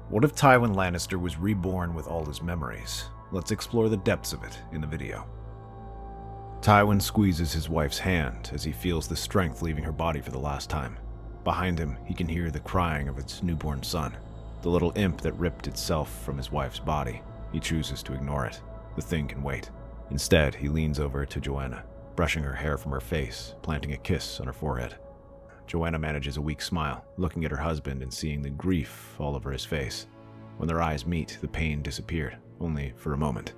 What if Tywin Lannister was reborn with all his memories? Let's explore the depths of it in the video. Tywin squeezes his wife's hand as he feels the strength leaving her body for the last time. Behind him, he can hear the crying of its newborn son, the little imp that ripped itself from his wife's body. He chooses to ignore it. The thing can wait. Instead, he leans over to Joanna, brushing her hair from her face, planting a kiss on her forehead. Joanna manages a weak smile, looking at her husband and seeing the grief all over his face. When their eyes meet, the pain disappeared, only for a moment.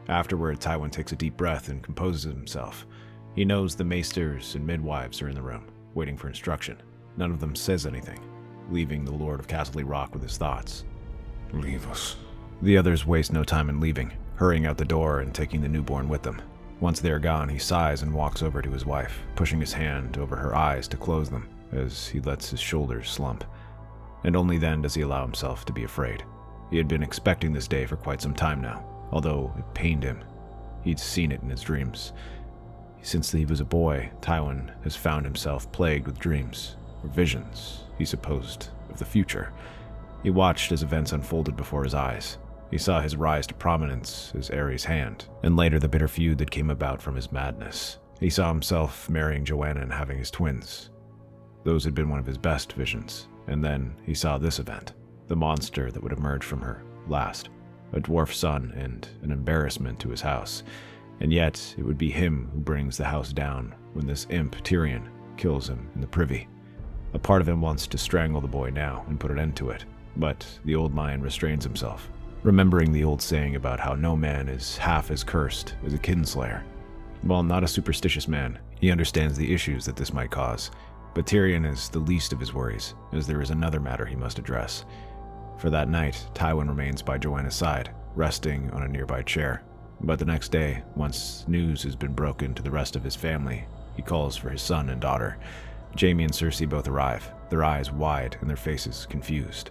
Afterward, Tywin takes a deep breath and composes himself. He knows the maesters and midwives are in the room, waiting for instruction. None of them says anything, leaving the Lord of Casterly Rock with his thoughts. Leave us. The others waste no time in leaving, hurrying out the door and taking the newborn with them. Once they are gone, he sighs and walks over to his wife, pushing his hand over her eyes to close them as he lets his shoulders slump. And only then does he allow himself to be afraid. He had been expecting this day for quite some time now, although it pained him. He'd seen it in his dreams. Since he was a boy, Tywin has found himself plagued with dreams, or visions, he supposed, of the future. He watched as events unfolded before his eyes. He saw his rise to prominence as Aerys' hand, and later the bitter feud that came about from his madness. He saw himself marrying Joanna and having his twins. Those had been one of his best visions, and then he saw this event, the monster that would emerge from her last, a dwarf son and an embarrassment to his house. And yet, it would be him who brings the house down when this imp, Tyrion, kills him in the privy. A part of him wants to strangle the boy now and put an end to it, but the old lion restrains himself, remembering the old saying about how no man is half as cursed as a kinslayer. While not a superstitious man, he understands the issues that this might cause, but Tyrion is the least of his worries, as there is another matter he must address. For that night, Tywin remains by Joanna's side, resting on a nearby chair. But the next day, once news has been broken to the rest of his family, he calls for his son and daughter. Jaime and Cersei both arrive, their eyes wide and their faces confused.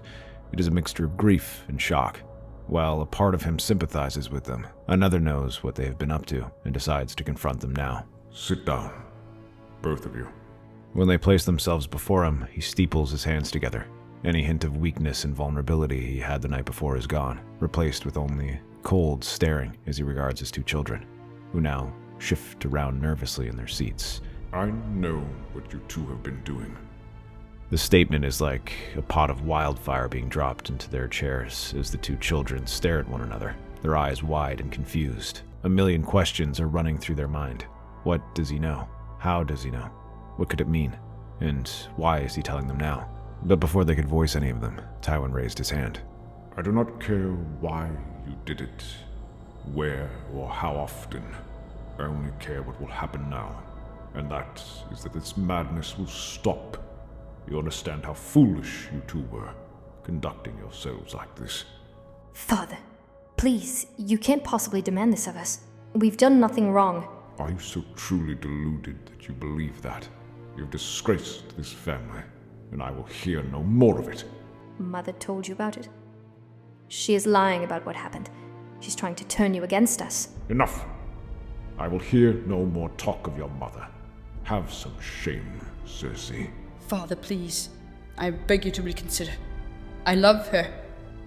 It is a mixture of grief and shock. While a part of him sympathizes with them, another knows what they have been up to and decides to confront them now. Sit down, both of you. When they place themselves before him, he steeples his hands together. Any hint of weakness and vulnerability he had the night before is gone, replaced with only cold staring as he regards his two children, who now shift around nervously in their seats. I know what you two have been doing. The statement is like a pot of wildfire being dropped into their chairs as the two children stare at one another, their eyes wide and confused. A million questions are running through their mind. What does he know? How does he know? What could it mean? And why is he telling them now? But before they could voice any of them, Tywin raised his hand. I do not care why you did it, where or how often. I only care what will happen now, and that is that this madness will stop. You understand how foolish you two were, conducting yourselves like this. Father, please, you can't possibly demand this of us. We've done nothing wrong. Are you so truly deluded that you believe that? You've disgraced this family, and I will hear no more of it. Mother told you about it. She is lying about what happened. She's trying to turn you against us. Enough! I will hear no more talk of your mother. Have some shame, Cersei. Father, please. I beg you to reconsider. I love her.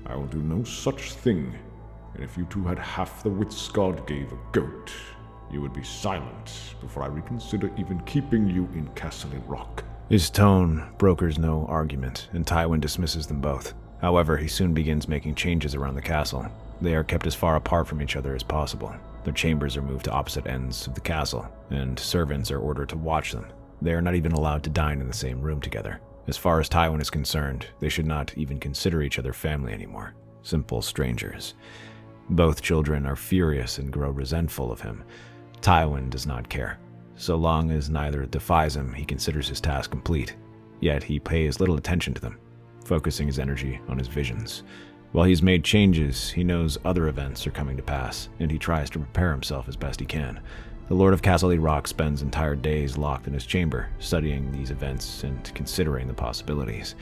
I will do no such thing, and if you two had half the wits God gave a goat, you would be silent before I reconsider even keeping you in Casterly Rock. His tone brokers no argument, and Tywin dismisses them both. However, he soon begins making changes around the castle. They are kept as far apart from each other as possible. Their chambers are moved to opposite ends of the castle, and servants are ordered to watch them. They are not even allowed to dine in the same room together. As far as Tywin is concerned, they should not even consider each other family anymore. Simple strangers. Both children are furious and grow resentful of him. Tywin does not care. So long as neither defies him, he considers his task complete. Yet he pays little attention to them, focusing his energy on his visions. While he's made changes, he knows other events are coming to pass, and he tries to prepare himself as best he can. The Lord of Casterly Rock spends entire days locked in his chamber, studying these events and considering the possibilities.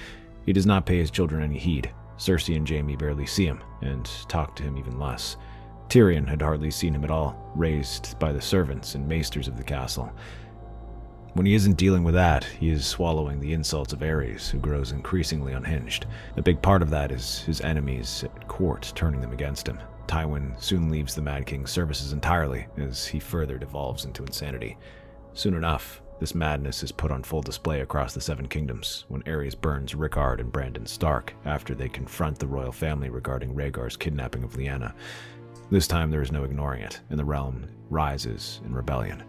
He does not pay his children any heed. Cersei and Jaime barely see him, and talk to him even less. Tyrion had hardly seen him at all, raised by the servants and maesters of the castle. When he isn't dealing with that, he is swallowing the insults of Aerys, who grows increasingly unhinged. A big part of that is his enemies at court turning them against him. Tywin soon leaves the Mad King's services entirely, as he further devolves into insanity. Soon enough, this madness is put on full display across the Seven Kingdoms, when Aerys burns Rickard and Brandon Stark after they confront the royal family regarding Rhaegar's kidnapping of Lyanna. This time there is no ignoring it, and the realm rises in rebellion.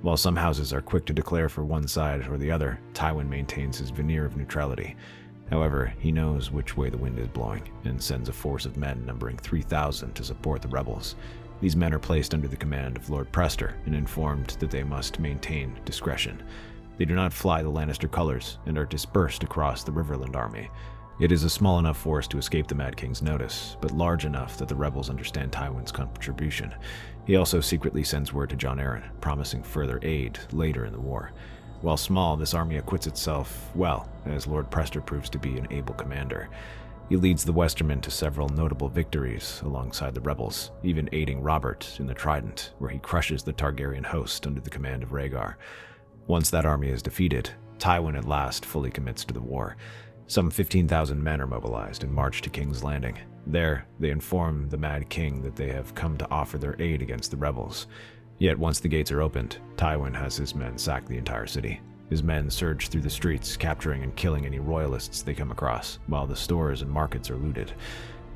While some houses are quick to declare for one side or the other, Tywin maintains his veneer of neutrality. However, he knows which way the wind is blowing, and sends a force of men numbering 3,000 to support the rebels. These men are placed under the command of Lord Prester and informed that they must maintain discretion. They do not fly the Lannister colors and are dispersed across the Riverland army. It is a small enough force to escape the Mad King's notice, but large enough that the rebels understand Tywin's contribution. He also secretly sends word to Jon Arryn, promising further aid later in the war. While small, this army acquits itself well, as Lord Prester proves to be an able commander. He leads the Westermen to several notable victories alongside the rebels, even aiding Robert in the Trident, where he crushes the Targaryen host under the command of Rhaegar. Once that army is defeated, Tywin at last fully commits to the war. Some 15,000 men are mobilized and march to King's Landing. There, they inform the Mad King that they have come to offer their aid against the rebels. Yet once the gates are opened, Tywin has his men sack the entire city. His men surge through the streets, capturing and killing any royalists they come across, while the stores and markets are looted.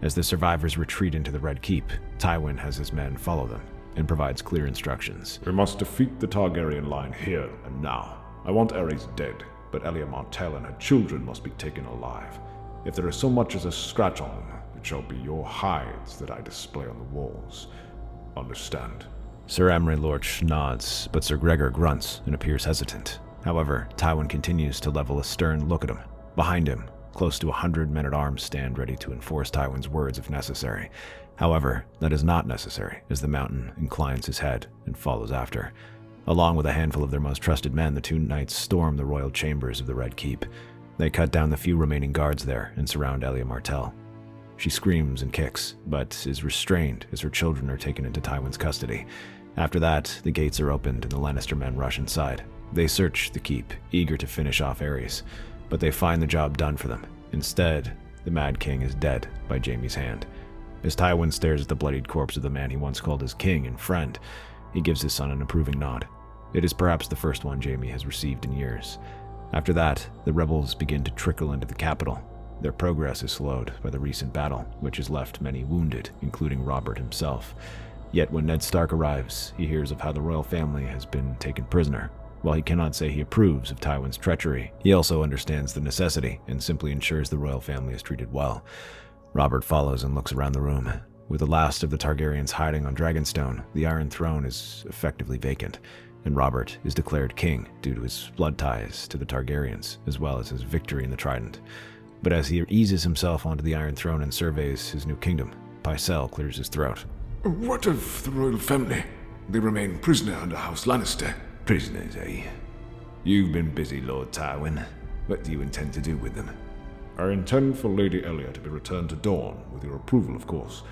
As the survivors retreat into the Red Keep, Tywin has his men follow them, and provides clear instructions. We must defeat the Targaryen line here and now. I want Aerys dead, but Elia Martell and her children must be taken alive. If there is so much as a scratch on them, it shall be your hides that I display on the walls. Understand? Sir Amrey Lorch nods, but Sir Gregor grunts and appears hesitant. However, Tywin continues to level a stern look at him. Behind him, close to 100 men-at-arms stand ready to enforce Tywin's words if necessary. However, that is not necessary, as the Mountain inclines his head and follows after. Along with a handful of their most trusted men, the two knights storm the royal chambers of the Red Keep. They cut down the few remaining guards there and surround Elia Martell. She screams and kicks, but is restrained as her children are taken into Tywin's custody. After that, the gates are opened and the Lannister men rush inside. They search the keep, eager to finish off Aerys, but they find the job done for them. Instead, the Mad King is dead by Jaime's hand. As Tywin stares at the bloodied corpse of the man he once called his king and friend, he gives his son an approving nod. It is perhaps the first one Jaime has received in years. After that, the rebels begin to trickle into the capital. Their progress is slowed by the recent battle, which has left many wounded, including Robert himself. Yet when Ned Stark arrives, he hears of how the royal family has been taken prisoner. While he cannot say he approves of Tywin's treachery, he also understands the necessity and simply ensures the royal family is treated well. Robert follows and looks around the room. With the last of the Targaryens hiding on Dragonstone, the Iron Throne is effectively vacant, and Robert is declared king due to his blood ties to the Targaryens, as well as his victory in the Trident. But as he eases himself onto the Iron Throne and surveys his new kingdom, Pycelle clears his throat. What of the royal family? They remain prisoner under House Lannister. Prisoners, eh? You've been busy, Lord Tywin. What do you intend to do with them? I intend for Lady Elia to be returned to Dorne, with your approval, of course.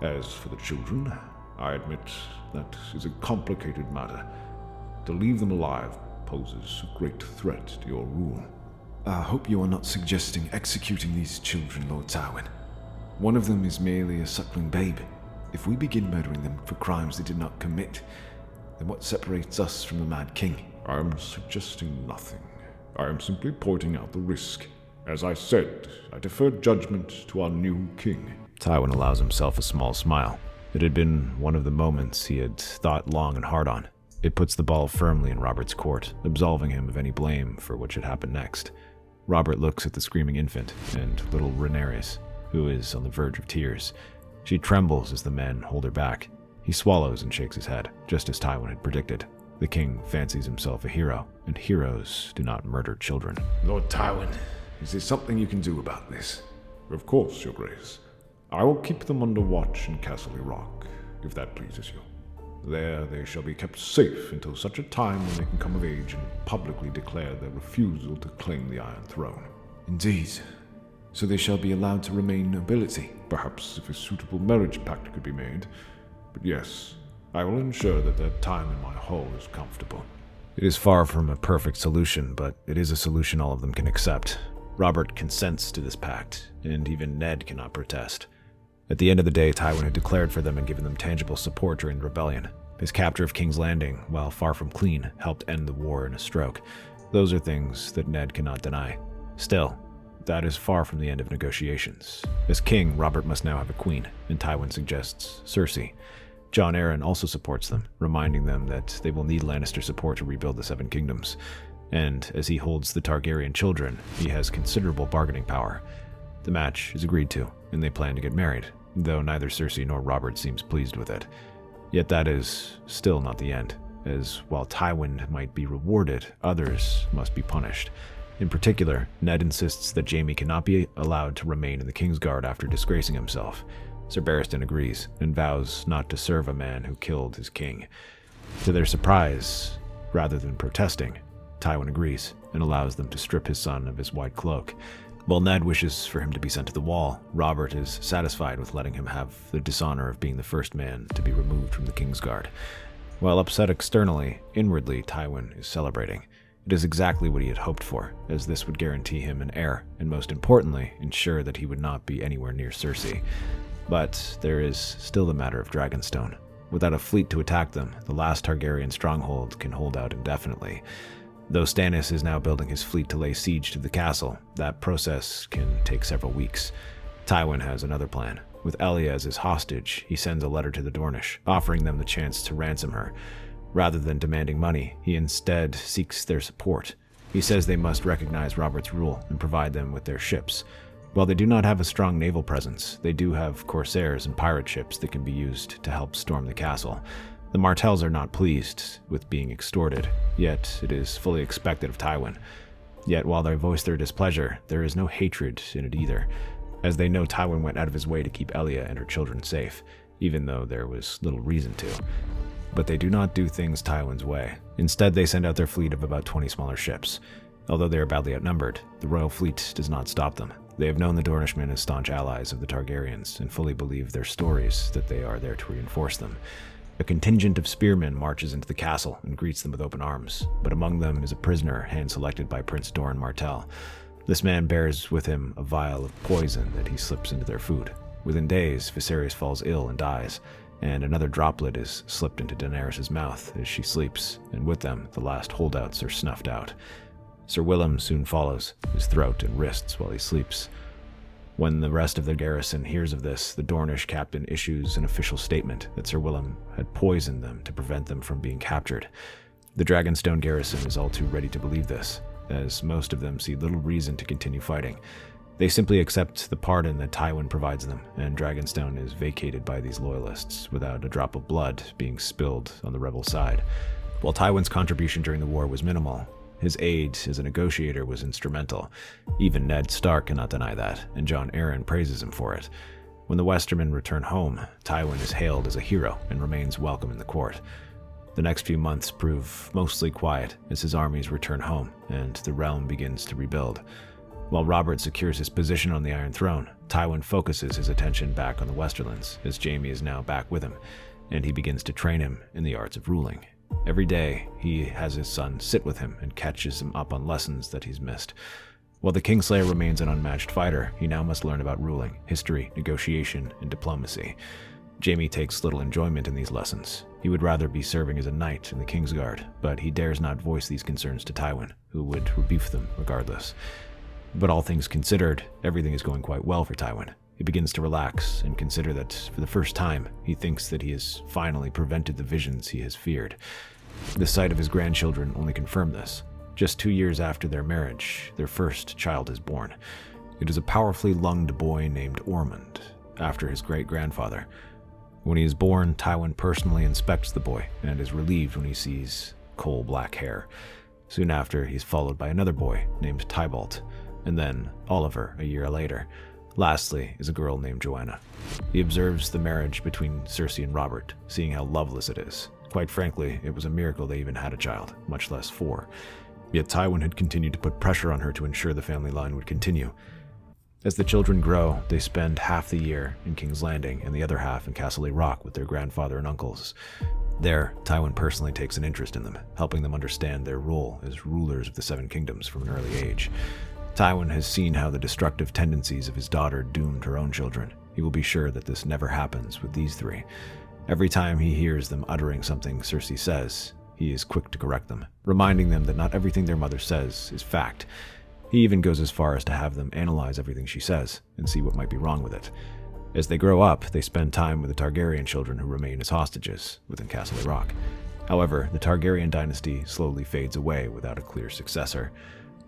As for the children, I admit that is a complicated matter. To leave them alive poses a great threat to your rule. I hope you are not suggesting executing these children, Lord Tywin. One of them is merely a suckling babe. If we begin murdering them for crimes they did not commit, then what separates us from the Mad King? I am suggesting nothing. I am simply pointing out the risk. As I said, I defer judgment to our new king. Tywin allows himself a small smile. It had been one of the moments he had thought long and hard on. It puts the ball firmly in Robert's court, absolving him of any blame for what should happen next. Robert looks at the screaming infant and little Rhaenyra, who is on the verge of tears. She trembles as the men hold her back. He swallows and shakes his head, just as Tywin had predicted. The king fancies himself a hero, and heroes do not murder children. Lord Tywin, is there something you can do about this? Of course, your grace. I will keep them under watch in Casterly Rock, if that pleases you. There they shall be kept safe until such a time when they can come of age and publicly declare their refusal to claim the Iron Throne. Indeed. So they shall be allowed to remain nobility? Perhaps if a suitable marriage pact could be made. But yes, I will ensure that their time in my hall is comfortable. It is far from a perfect solution, but it is a solution all of them can accept. Robert consents to this pact, and even Ned cannot protest. At the end of the day, Tywin had declared for them and given them tangible support during the rebellion. His capture of King's Landing, while far from clean, helped end the war in a stroke. Those are things that Ned cannot deny. Still, that is far from the end of negotiations. As king, Robert must now have a queen, and Tywin suggests Cersei. Jon Arryn also supports them, reminding them that they will need Lannister support to rebuild the Seven Kingdoms. And as he holds the Targaryen children, he has considerable bargaining power. The match is agreed to, and they plan to get married, though neither Cersei nor Robert seems pleased with it. Yet that is still not the end, as while Tywin might be rewarded, others must be punished. In particular, Ned insists that Jaime cannot be allowed to remain in the Kingsguard after disgracing himself. Sir Barristan agrees, and vows not to serve a man who killed his king. To their surprise, rather than protesting, Tywin agrees, and allows them to strip his son of his white cloak. While Ned wishes for him to be sent to the wall, Robert is satisfied with letting him have the dishonor of being the first man to be removed from the Kingsguard. While upset externally, inwardly Tywin is celebrating. It is exactly what he had hoped for, as this would guarantee him an heir, and most importantly, ensure that he would not be anywhere near Cersei. But there is still the matter of Dragonstone. Without a fleet to attack them, the last Targaryen stronghold can hold out indefinitely. Though Stannis is now building his fleet to lay siege to the castle, that process can take several weeks. Tywin has another plan. With Elia as his hostage, he sends a letter to the Dornish, offering them the chance to ransom her. Rather than demanding money, he instead seeks their support. He says they must recognize Robert's rule and provide them with their ships. While they do not have a strong naval presence, they do have corsairs and pirate ships that can be used to help storm the castle. The Martells are not pleased with being extorted, yet it is fully expected of Tywin. Yet while they voice their displeasure, there is no hatred in it either, as they know Tywin went out of his way to keep Elia and her children safe, even though there was little reason to. But they do not do things Tywin's way. Instead, they send out their fleet of about 20 smaller ships. Although they are badly outnumbered, the royal fleet does not stop them. They have known the Dornishmen as staunch allies of the Targaryens and fully believe their stories that they are there to reinforce them. A contingent of spearmen marches into the castle and greets them with open arms, but among them is a prisoner hand-selected by Prince Doran Martell. This man bears with him a vial of poison that he slips into their food. Within days, Viserys falls ill and dies, and another droplet is slipped into Daenerys' mouth as she sleeps, and with them, the last holdouts are snuffed out. Sir Willem soon follows, his throat and wrists while he sleeps. When the rest of the garrison hears of this, the Dornish captain issues an official statement that Sir Willem had poisoned them to prevent them from being captured. The Dragonstone garrison is all too ready to believe this, as most of them see little reason to continue fighting. They simply accept the pardon that Tywin provides them, and Dragonstone is vacated by these loyalists without a drop of blood being spilled on the rebel side. While Tywin's contribution during the war was minimal, his aid as a negotiator was instrumental. Even Ned Stark cannot deny that, and Jon Arryn praises him for it. When the Westermen return home, Tywin is hailed as a hero and remains welcome in the court. The next few months prove mostly quiet as his armies return home and the realm begins to rebuild. While Robert secures his position on the Iron Throne, Tywin focuses his attention back on the Westerlands, as Jaime is now back with him, and he begins to train him in the arts of ruling. Every day, he has his son sit with him and catches him up on lessons that he's missed. While the Kingslayer remains an unmatched fighter, he now must learn about ruling, history, negotiation, and diplomacy. Jaime takes little enjoyment in these lessons. He would rather be serving as a knight in the Kingsguard, but he dares not voice these concerns to Tywin, who would rebuff them regardless. But all things considered, everything is going quite well for Tywin. He begins to relax and consider that, for the first time, he thinks that he has finally prevented the visions he has feared. The sight of his grandchildren only confirmed this. Just 2 years after their marriage, their first child is born. It is a powerfully lunged boy named Ormond, after his great-grandfather. When he is born, Tywin personally inspects the boy and is relieved when he sees coal-black hair. Soon after, he's followed by another boy named Tybalt, and then Oliver a year later. Lastly is a girl named Joanna. He observes the marriage between Cersei and Robert, seeing how loveless it is. Quite frankly, it was a miracle they even had a child, much less 4. Yet Tywin had continued to put pressure on her to ensure the family line would continue. As the children grow, they spend half the year in King's Landing and the other half in Casterly Rock with their grandfather and uncles. There, Tywin personally takes an interest in them, helping them understand their role as rulers of the Seven Kingdoms from an early age. Tywin has seen how the destructive tendencies of his daughter doomed her own children. He will be sure that this never happens with these three. Every time he hears them uttering something Cersei says, he is quick to correct them, reminding them that not everything their mother says is fact. He even goes as far as to have them analyze everything she says and see what might be wrong with it. As they grow up, they spend time with the Targaryen children who remain as hostages within Casterly Rock. However, the Targaryen dynasty slowly fades away without a clear successor.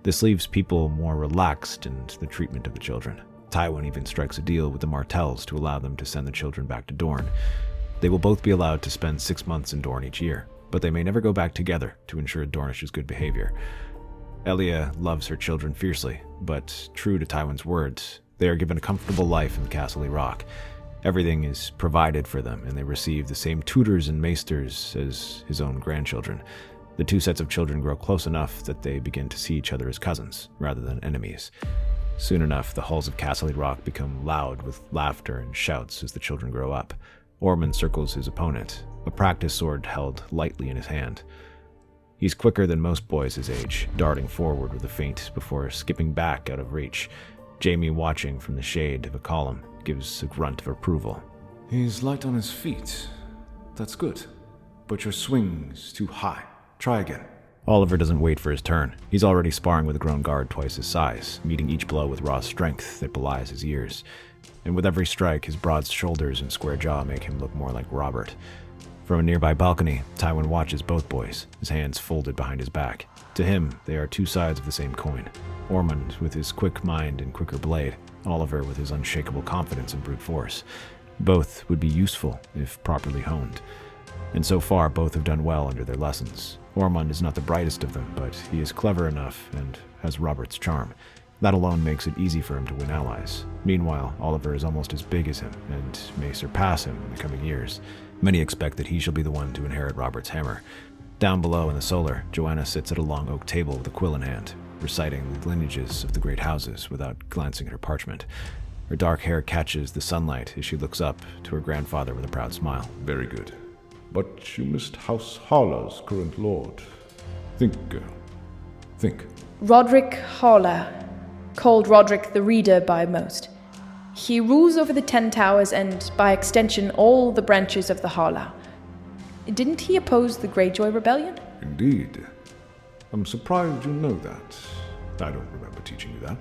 This leaves people more relaxed in the treatment of the children. Tywin even strikes a deal with the Martells to allow them to send the children back to Dorne. They will both be allowed to spend 6 months in Dorne each year, but they may never go back together to ensure Dornish's good behavior. Elia loves her children fiercely, but true to Tywin's words, they are given a comfortable life in Casterly Rock. Everything is provided for them, and they receive the same tutors and maesters as his own grandchildren. The two sets of children grow close enough that they begin to see each other as cousins, rather than enemies. Soon enough, the halls of Casterly Rock become loud with laughter and shouts as the children grow up. Ormond circles his opponent, a practice sword held lightly in his hand. He's quicker than most boys his age, darting forward with a feint before skipping back out of reach. Jaime, watching from the shade of a column, gives a grunt of approval. He's light on his feet. That's good. But your swing's too high. Try again. Oliver doesn't wait for his turn. He's already sparring with a grown guard twice his size, meeting each blow with raw strength that belies his years. And with every strike, his broad shoulders and square jaw make him look more like Robert. From a nearby balcony, Tywin watches both boys, his hands folded behind his back. To him, they are two sides of the same coin. Ormond with his quick mind and quicker blade, Oliver with his unshakable confidence and brute force. Both would be useful if properly honed. And so far, both have done well under their lessons. Ormond is not the brightest of them, but he is clever enough and has Robert's charm. That alone makes it easy for him to win allies. Meanwhile, Oliver is almost as big as him, and may surpass him in the coming years. Many expect that he shall be the one to inherit Robert's hammer. Down below in the solar, Joanna sits at a long oak table with a quill in hand, reciting the lineages of the great houses without glancing at her parchment. Her dark hair catches the sunlight as she looks up to her grandfather with a proud smile. Very good. But you missed House Harla's current lord. Think, girl. Think. Roderick Harla, called Roderick the Reader by most. He rules over the 10 Towers and, by extension, all the branches of the Harla. Didn't he oppose the Greyjoy Rebellion? Indeed. I'm surprised you know that. I don't remember teaching you that.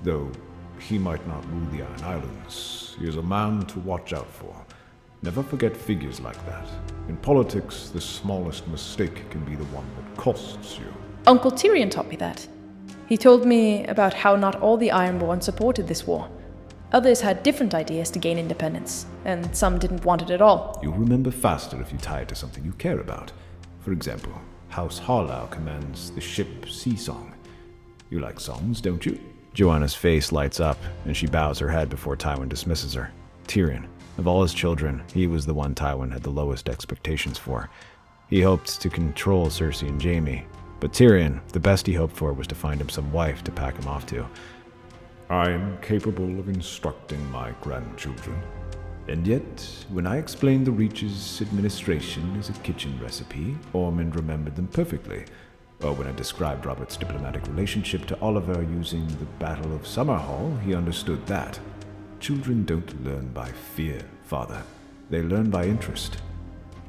Though he might not rule the Iron Islands, he is a man to watch out for. Never forget figures like that. In politics, the smallest mistake can be the one that costs you. Uncle Tyrion taught me that. He told me about how not all the Ironborn supported this war. Others had different ideas to gain independence, and some didn't want it at all. You'll remember faster if you tie it to something you care about. For example, House Harlow commands the ship Sea Song. You like songs, don't you? Joanna's face lights up, and she bows her head before Tywin dismisses her. Tyrion. Of all his children, he was the one Tywin had the lowest expectations for. He hoped to control Cersei and Jaime, but Tyrion, the best he hoped for was to find him some wife to pack him off to. I am capable of instructing my grandchildren. And yet, when I explained the Reach's administration as a kitchen recipe, Ormond remembered them perfectly. Or when I described Robert's diplomatic relationship to Oliver using the Battle of Summerhall, he understood that. Children don't learn by fear, father. They learn by interest.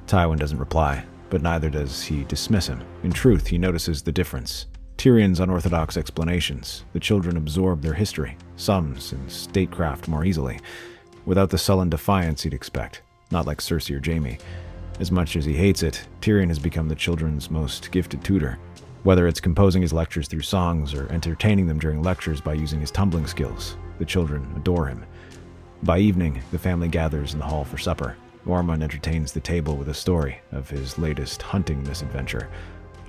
Tywin doesn't reply, but neither does he dismiss him. In truth, he notices the difference. Tyrion's unorthodox explanations. The children absorb their history, sums, and statecraft more easily, without the sullen defiance he'd expect, not like Cersei or Jaime. As much as he hates it, Tyrion has become the children's most gifted tutor. Whether it's composing his lectures through songs or entertaining them during lectures by using his tumbling skills, the children adore him. By evening, the family gathers in the hall for supper. Ormond entertains the table with a story of his latest hunting misadventure.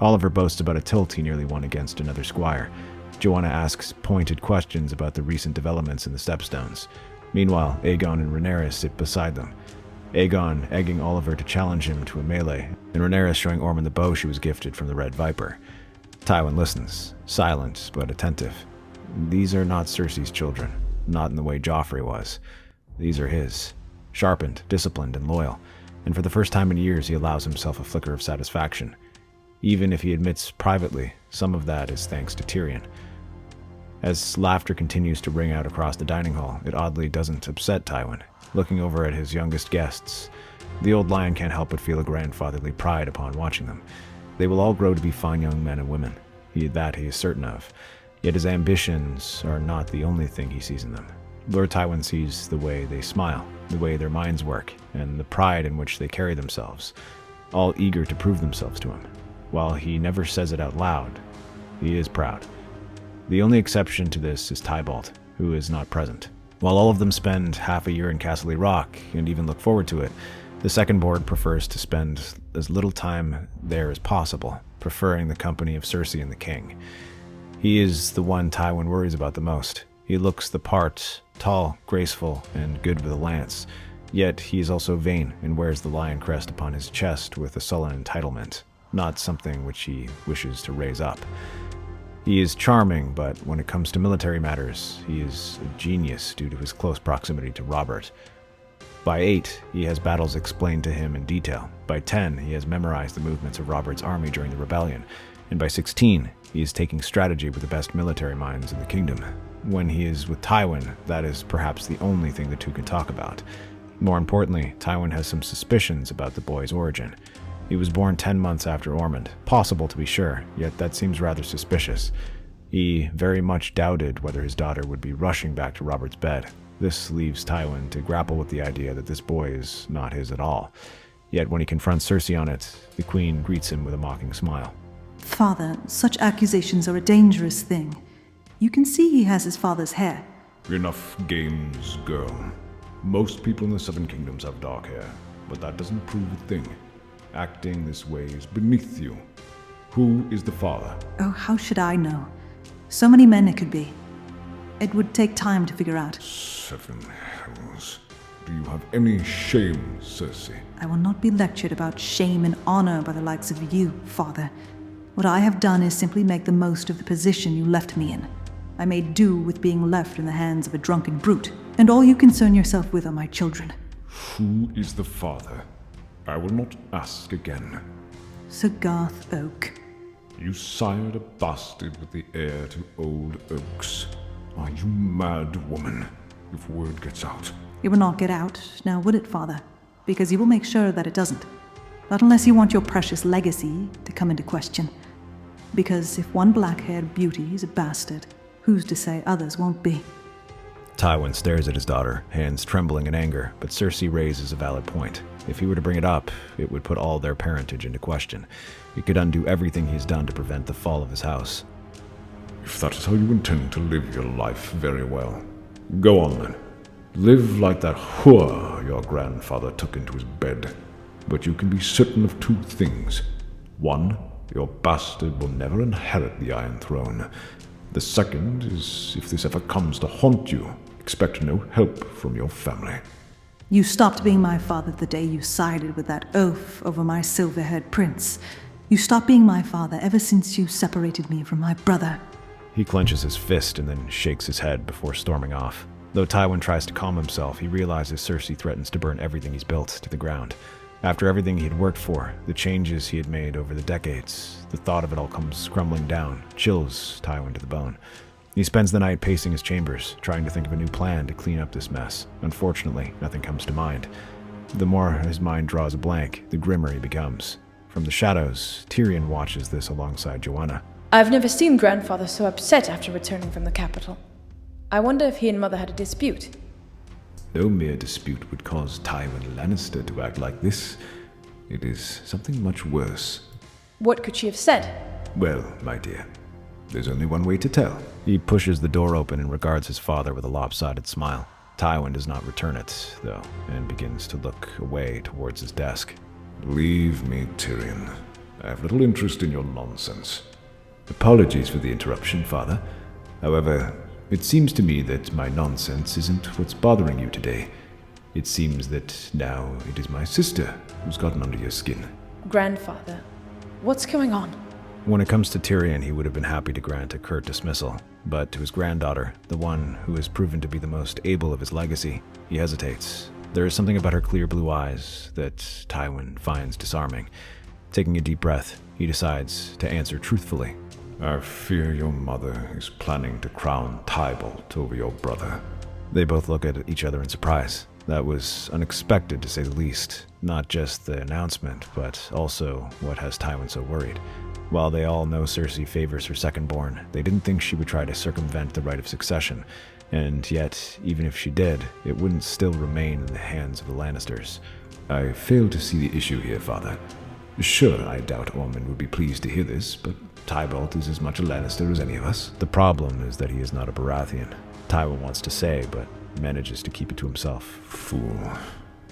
Oliver boasts about a tilt he nearly won against another squire. Joanna asks pointed questions about the recent developments in the Stepstones. Meanwhile, Aegon and Rhaenyra sit beside them. Aegon egging Oliver to challenge him to a melee, and Rhaenyra showing Ormond the bow she was gifted from the Red Viper. Tywin listens, silent but attentive. These are not Cersei's children, not in the way Joffrey was. These are his, sharpened, disciplined, and loyal. and for the first time in years he allows himself a flicker of satisfaction. Even if he admits privately, some of that is thanks to Tyrion. As laughter continues to ring out across the dining hall, it oddly doesn't upset Tywin. Looking over at his youngest guests, the old lion can't help but feel a grandfatherly pride upon watching them. They will all grow to be fine young men and women. That he is certain of. Yet his ambitions are not the only thing he sees in them. Lord Tywin sees the way they smile, the way their minds work, and the pride in which they carry themselves, all eager to prove themselves to him. While he never says it out loud, he is proud. The only exception to this is Tybalt, who is not present. While all of them spend half a year in Casterly Rock, and even look forward to it, the second board prefers to spend as little time there as possible, preferring the company of Cersei and the king. He is the one Tywin worries about the most. He looks the part, tall, graceful, and good with a lance, yet he is also vain and wears the lion crest upon his chest with a sullen entitlement, not something which he wishes to raise up. He is charming, but when it comes to military matters, he is a genius due to his close proximity to Robert. By 8, he has battles explained to him in detail. By 10, he has memorized the movements of Robert's army during the rebellion. And by 16, he is taking strategy with the best military minds in the kingdom. When he is with Tywin, that is perhaps the only thing the two can talk about. More importantly, Tywin has some suspicions about the boy's origin. He was born 10 months after Ormond. Possible to be sure, yet that seems rather suspicious. He very much doubted whether his daughter would be rushing back to Robert's bed. This leaves Tywin to grapple with the idea that this boy is not his at all. Yet when he confronts Cersei on it, the queen greets him with a mocking smile. Father, such accusations are a dangerous thing. You can see he has his father's hair. Enough games, girl. Most people in the Seven Kingdoms have dark hair, but that doesn't prove a thing. Acting this way is beneath you. Who is the father? Oh, how should I know? So many men it could be. It would take time to figure out. 7 hells. Do you have any shame, Cersei? I will not be lectured about shame and honor by the likes of you, Father. What I have done is simply make the most of the position you left me in. I made do with being left in the hands of a drunken brute, and all you concern yourself with are my children. Who is the father? I will not ask again. Sir Garth Oak. You sired a bastard with the heir to old oaks. Are you mad, woman? If word gets out. It will not get out, now would it, Father? Because you will make sure that it doesn't. Not unless you want your precious legacy to come into question. Because if one black-haired beauty is a bastard, who's to say others won't be? Tywin stares at his daughter, hands trembling in anger, but Cersei raises a valid point. If he were to bring it up, it would put all their parentage into question. It could undo everything he's done to prevent the fall of his house. If that is how you intend to live your life, very well. Go on then. Live like that whore your grandfather took into his bed. But you can be certain of 2 things. 1, your bastard will never inherit the Iron Throne. The second is, if this ever comes to haunt you, expect no help from your family. You stopped being my father the day you sided with that oaf over my silver-haired prince. You stopped being my father ever since you separated me from my brother. He clenches his fist and then shakes his head before storming off. Though Tywin tries to calm himself, he realizes Cersei threatens to burn everything he's built to the ground. After everything he had worked for, the changes he had made over the decades, the thought of it all comes crumbling down, chills Tywin to the bone. He spends the night pacing his chambers, trying to think of a new plan to clean up this mess. Unfortunately, nothing comes to mind. The more his mind draws a blank, the grimmer he becomes. From the shadows, Tyrion watches this alongside Joanna. I've never seen Grandfather so upset after returning from the capital. I wonder if he and Mother had a dispute. No mere dispute would cause Tywin Lannister to act like this. It is something much worse. What could she have said? Well, my dear, there's only one way to tell. He pushes the door open and regards his father with a lopsided smile. Tywin does not return it, though, and begins to look away towards his desk. Leave me, Tyrion. I have little interest in your nonsense. Apologies for the interruption, Father. However, it seems to me that my nonsense isn't what's bothering you today. It seems that now it is my sister who's gotten under your skin. Grandfather, what's going on? When it comes to Tyrion, he would have been happy to grant a curt dismissal, but to his granddaughter, the one who has proven to be the most able of his legacy, he hesitates. There is something about her clear blue eyes that Tywin finds disarming. Taking a deep breath, he decides to answer truthfully. I fear your mother is planning to crown Tybalt over your brother. They both look at each other in surprise. That was unexpected, to say the least. Not just the announcement, but also what has Tywin so worried. While they all know Cersei favors her second-born, they didn't think she would try to circumvent the right of succession. And yet, even if she did, it wouldn't still remain in the hands of the Lannisters. I fail to see the issue here, Father. Sure, I doubt Ormond would be pleased to hear this, but Tybalt is as much a Lannister as any of us. The problem is that he is not a Baratheon. Tywin wants to say, but manages to keep it to himself. Fool.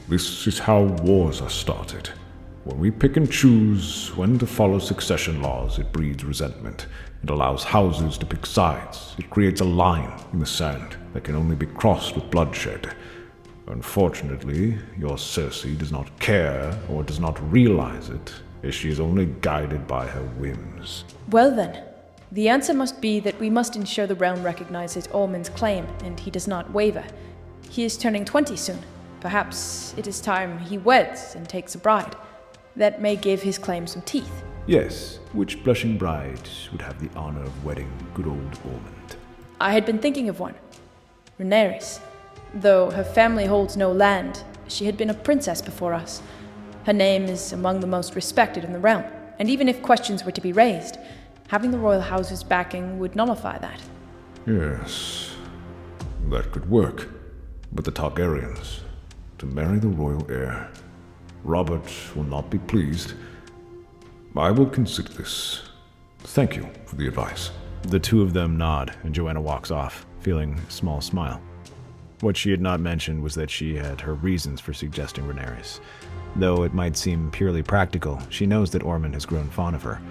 This is how wars are started. When we pick and choose when to follow succession laws, it breeds resentment. It allows houses to pick sides. It creates a line in the sand that can only be crossed with bloodshed. Unfortunately, your Cersei does not care or does not realize it, as she is only guided by her whims. Well then, the answer must be that we must ensure the realm recognizes Ormond's claim, and he does not waver. He is turning 20 soon. Perhaps it is time he weds and takes a bride. That may give his claim some teeth. Yes, which blushing bride would have the honor of wedding good old Ormond? I had been thinking of one. Rhaenyra. Though her family holds no land, she had been a princess before us. Her name is among the most respected in the realm, and even if questions were to be raised, having the royal house's backing would nullify that. Yes, that could work. But the Targaryens, to marry the royal heir, Robert will not be pleased. I will consider this. Thank you for the advice. The two of them nod, and Joanna walks off, feeling a small smile. What she had not mentioned was that she had her reasons for suggesting Rhaenyra. Though it might seem purely practical, she knows that Ormond has grown fond of her.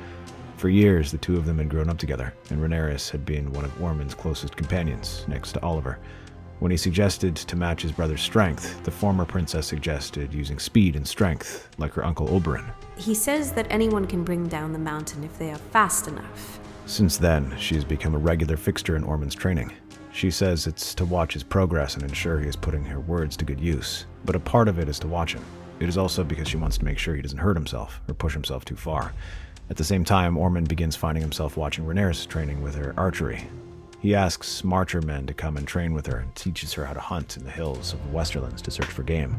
For years, the two of them had grown up together, and Rhaenyra had been one of Ormond's closest companions, next to Oliver. When he suggested to match his brother's strength, the former princess suggested using speed and strength, like her uncle Oberyn. He says that anyone can bring down the mountain if they are fast enough. Since then, she has become a regular fixture in Ormond's training. She says it's to watch his progress and ensure he is putting her words to good use, but a part of it is to watch him. It is also because she wants to make sure he doesn't hurt himself or push himself too far. At the same time, Ormond begins finding himself watching Rhaenyra's training with her archery. He asks Marchermen to come and train with her and teaches her how to hunt in the hills of the Westerlands to search for game.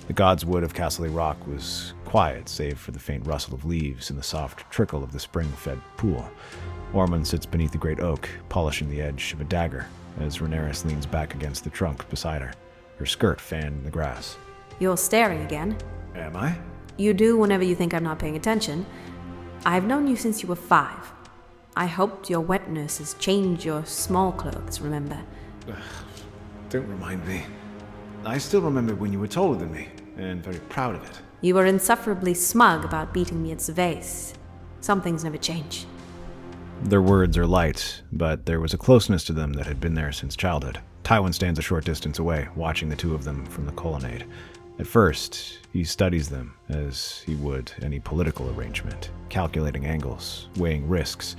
The God's Wood of Casterly Rock was quiet, save for the faint rustle of leaves and the soft trickle of the spring-fed pool. Ormond sits beneath the great oak, polishing the edge of a dagger, as Rhaenyra leans back against the trunk beside her, her skirt fanned in the grass. You're staring again. Am I? You do whenever you think I'm not paying attention. I've known you since you were 5. I hoped your wet nurses changed your small clothes, remember? Don't remind me. I still remember when you were taller than me, and very proud of it. You were insufferably smug about beating me at Cervais. Some things never change. Their words are light, but there was a closeness to them that had been there since childhood. Tywin stands a short distance away, watching the two of them from the colonnade. At first, he studies them as he would any political arrangement, calculating angles, weighing risks.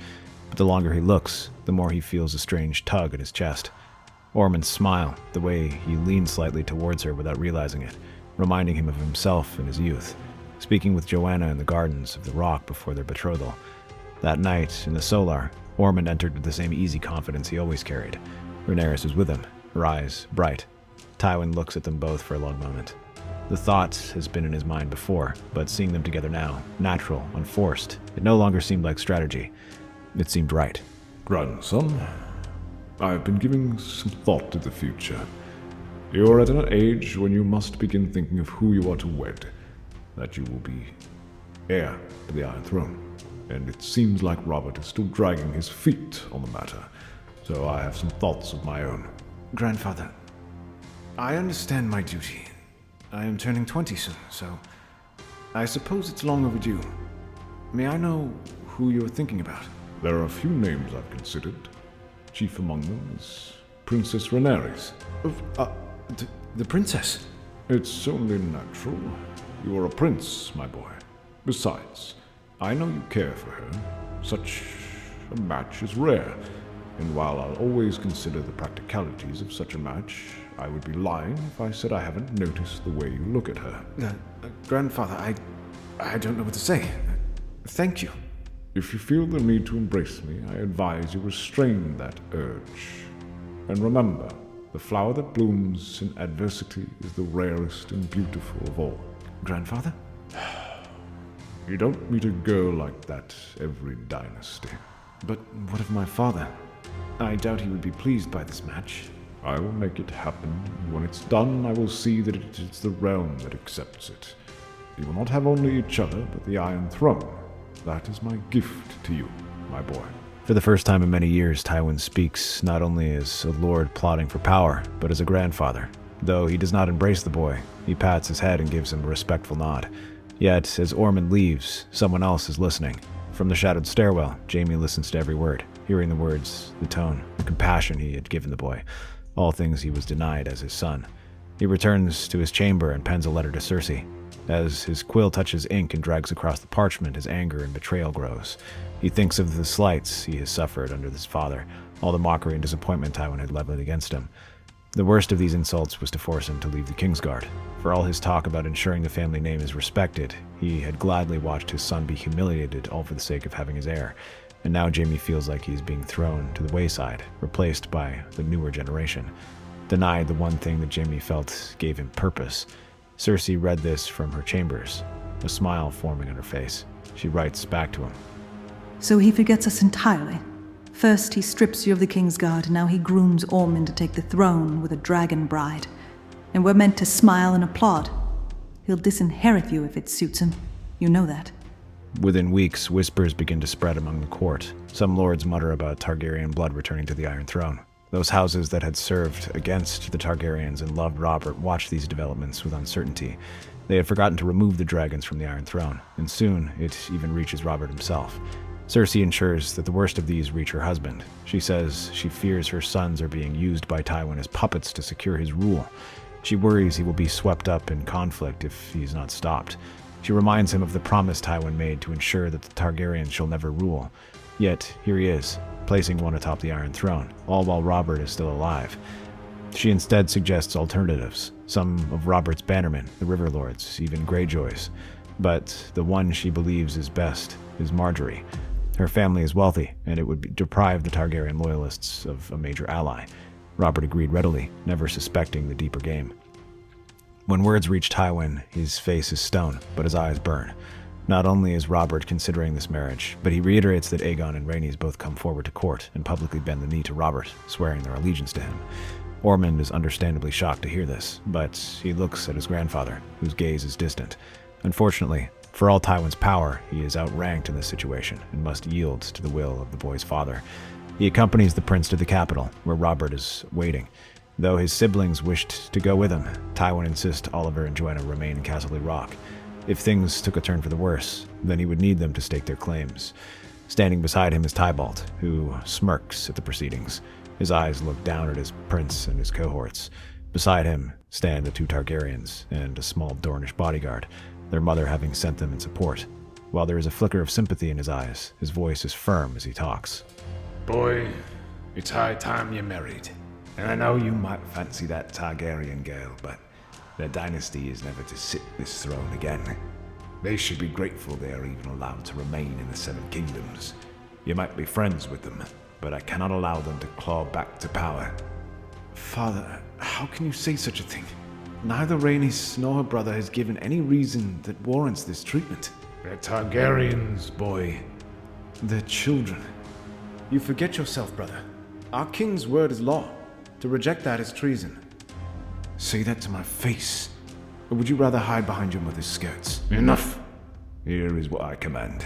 But the longer he looks, the more he feels a strange tug at his chest. Ormond's smile, the way he leans slightly towards her without realizing it, reminding him of himself in his youth, speaking with Joanna in the gardens of the Rock before their betrothal. That night, in the Solar, Ormond entered with the same easy confidence he always carried. Rhaenyra was with him, her eyes bright. Tywin looks at them both for a long moment. The thought has been in his mind before, but seeing them together now, natural, unforced, it no longer seemed like strategy. It seemed right. Grandson, I have been giving some thought to the future. You are at an age when you must begin thinking of who you are to wed, that you will be heir to the Iron Throne. And it seems like Robert is still dragging his feet on the matter, so I have some thoughts of my own. Grandfather, I understand my duty. I am turning 20 soon, so I suppose it's long overdue. May I know who you're thinking about? There are a few names I've considered. Chief among them is Princess Rhaenyra. The princess? It's only natural. You are a prince, my boy. Besides, I know you care for her. Such a match is rare. And while I'll always consider the practicalities of such a match, I would be lying if I said I haven't noticed the way you look at her. Grandfather, I don't know what to say. Thank you. If you feel the need to embrace me, I advise you restrain that urge. And remember, the flower that blooms in adversity is the rarest and beautiful of all. Grandfather? You don't meet a girl like that every dynasty. But what of my father? I doubt he would be pleased by this match. I will make it happen, and when it's done, I will see that it is the realm that accepts it. You will not have only each other, but the Iron Throne. That is my gift to you, my boy. For the first time in many years, Tywin speaks not only as a lord plotting for power, but as a grandfather. Though he does not embrace the boy, he pats his head and gives him a respectful nod. Yet, as Ormond leaves, someone else is listening. From the shadowed stairwell, Jaime listens to every word, hearing the words, the tone, the compassion he had given the boy, all things he was denied as his son. He returns to his chamber and pens a letter to Cersei. As his quill touches ink and drags across the parchment, his anger and betrayal grows. He thinks of the slights he has suffered under his father, all the mockery and disappointment Tywin had leveled against him. The worst of these insults was to force him to leave the Kingsguard. For all his talk about ensuring the family name is respected, he had gladly watched his son be humiliated all for the sake of having his heir. And now Jaime feels like he's being thrown to the wayside, replaced by the newer generation. Denied the one thing that Jaime felt gave him purpose. Cersei read this from her chambers, a smile forming on her face. She writes back to him. So he forgets us entirely. First he strips you of the Kingsguard, and now he grooms Ormond to take the throne with a dragon bride. And we're meant to smile and applaud. He'll disinherit you if it suits him. You know that. Within weeks, whispers begin to spread among the court. Some lords mutter about Targaryen blood returning to the Iron Throne. Those houses that had served against the Targaryens and loved Robert watched these developments with uncertainty. They had forgotten to remove the dragons from the Iron Throne, and soon it even reaches Robert himself. Cersei ensures that the worst of these reach her husband. She says she fears her sons are being used by Tywin as puppets to secure his rule. She worries he will be swept up in conflict if he is not stopped. She reminds him of the promise Tywin made to ensure that the Targaryens shall never rule. Yet, here he is, placing one atop the Iron Throne, all while Robert is still alive. She instead suggests alternatives, some of Robert's bannermen, the River Lords, even Greyjoys. But the one she believes is best is Marjorie. Her family is wealthy, and it would deprive the Targaryen loyalists of a major ally. Robert agreed readily, never suspecting the deeper game. When words reach Tywin, his face is stone, but his eyes burn. Not only is Robert considering this marriage, but he reiterates that Aegon and Rhaenys both come forward to court and publicly bend the knee to Robert, swearing their allegiance to him. Ormond is understandably shocked to hear this, but he looks at his grandfather, whose gaze is distant. Unfortunately, for all Tywin's power, he is outranked in this situation and must yield to the will of the boy's father. He accompanies the prince to the capital, where Robert is waiting. Though his siblings wished to go with him, Tywin insists Oliver and Joanna remain in Casterly Rock. If things took a turn for the worse, then he would need them to stake their claims. Standing beside him is Tybalt, who smirks at the proceedings. His eyes look down at his prince and his cohorts. Beside him stand the two Targaryens and a small Dornish bodyguard, their mother having sent them in support. While there is a flicker of sympathy in his eyes, his voice is firm as he talks. Boy, it's high time you married. And I know you might fancy that Targaryen girl, but their dynasty is never to sit this throne again. They should be grateful they are even allowed to remain in the Seven Kingdoms. You might be friends with them, but I cannot allow them to claw back to power. Father, how can you say such a thing? Neither Rhaenys nor her brother has given any reason that warrants this treatment. They're Targaryens, boy. They're children. You forget yourself, brother. Our king's word is law. To reject that is treason. Say that to my face. Or would you rather hide behind your mother's skirts? Enough! Here is what I command.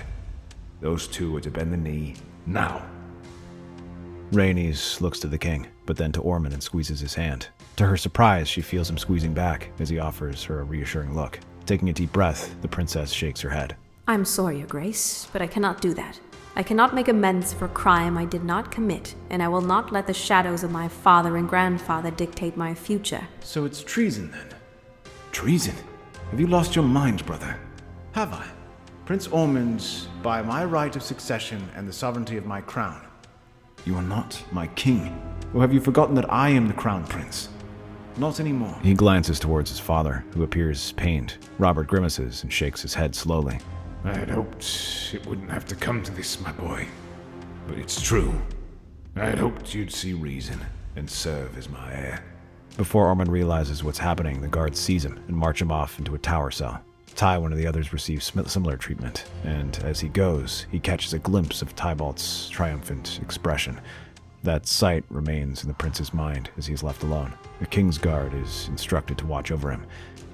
Those two are to bend the knee, now. Rhaenys looks to the king, but then to Ormond and squeezes his hand. To her surprise, she feels him squeezing back as he offers her a reassuring look. Taking a deep breath, the princess shakes her head. I'm sorry, Your Grace, but I cannot do that. I cannot make amends for a crime I did not commit, and I will not let the shadows of my father and grandfather dictate my future. So it's treason, then? Treason? Have you lost your mind, brother? Have I? Prince Ormond, by my right of succession and the sovereignty of my crown. You are not my king. Or have you forgotten that I am the crown prince? Not anymore. He glances towards his father, who appears pained. Robert grimaces and shakes his head slowly. I had hoped it wouldn't have to come to this, my boy. But it's true. I had hoped you'd see reason and serve as my heir. Before Ormond realizes what's happening, the guards seize him and march him off into a tower cell. Tywin and the others receive similar treatment, and as he goes, he catches a glimpse of Tybalt's triumphant expression. That sight remains in the prince's mind as he is left alone. The king's guard is instructed to watch over him,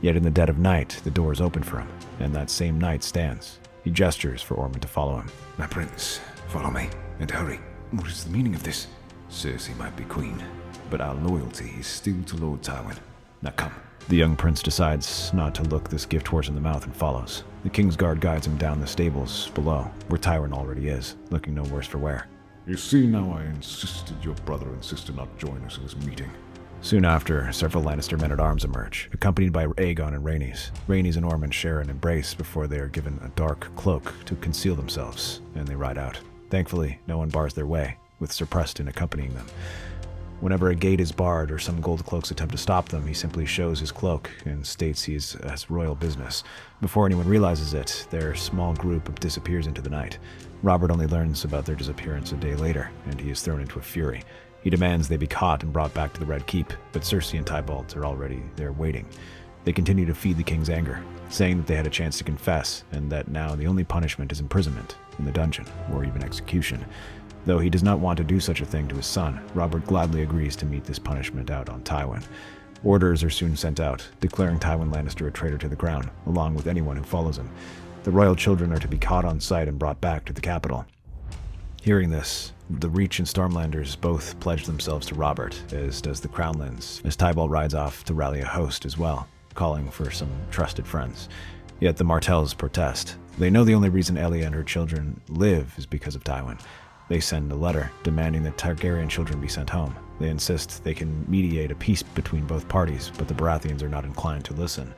yet in the dead of night, the door is open for him, and that same knight stands. He gestures for Ormond to follow him. My prince, follow me, and hurry. What is the meaning of this? Cersei might be queen, but our loyalty is still to Lord Tywin. Now come. The young prince decides not to look this gift horse in the mouth and follows. The king's guard guides him down the stables below, where Tywin already is, looking no worse for wear. You see, now I insisted your brother and sister not join us in this meeting. Soon after, several Lannister men-at-arms emerge, accompanied by Aegon and Rhaenys. Rhaenys and Ormond share an embrace before they are given a dark cloak to conceal themselves, and they ride out. Thankfully, no one bars their way, with Sir Preston accompanying them. Whenever a gate is barred or some gold cloaks attempt to stop them, he simply shows his cloak and states he has royal business. Before anyone realizes it, their small group disappears into the night. Robert only learns about their disappearance a day later, and he is thrown into a fury. He demands they be caught and brought back to the Red Keep, but Cersei and Tybalt are already there waiting. They continue to feed the king's anger, saying that they had a chance to confess, and that now the only punishment is imprisonment in the dungeon, or even execution. Though he does not want to do such a thing to his son, Robert gladly agrees to meet this punishment out on Tywin. Orders are soon sent out, declaring Tywin Lannister a traitor to the crown, along with anyone who follows him. The royal children are to be caught on sight and brought back to the capital. Hearing this, the Reach and Stormlanders both pledge themselves to Robert, as does the Crownlands, as Tybalt rides off to rally a host as well, calling for some trusted friends. Yet the Martells protest. They know the only reason Elia and her children live is because of Tywin. They send a letter demanding that Targaryen children be sent home. They insist they can mediate a peace between both parties, but the Baratheons are not inclined to listen.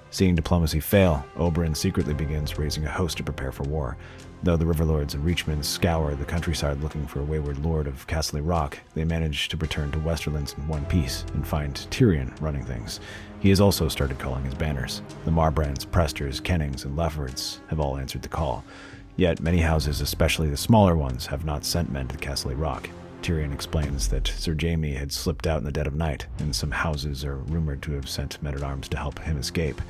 Seeing diplomacy fail, Oberyn secretly begins raising a host to prepare for war. Though the Riverlords and Reachmen scour the countryside looking for a wayward Lord of Casterly Rock, they manage to return to Westerlands in one piece and find Tyrion running things. He has also started calling his banners. The Marbrands, Presters, Kennings, and Leffords have all answered the call. Yet many houses, especially the smaller ones, have not sent men to Casterly Rock. Tyrion explains that Sir Jaime had slipped out in the dead of night, and some houses are rumored to have sent men-at-arms to help him escape.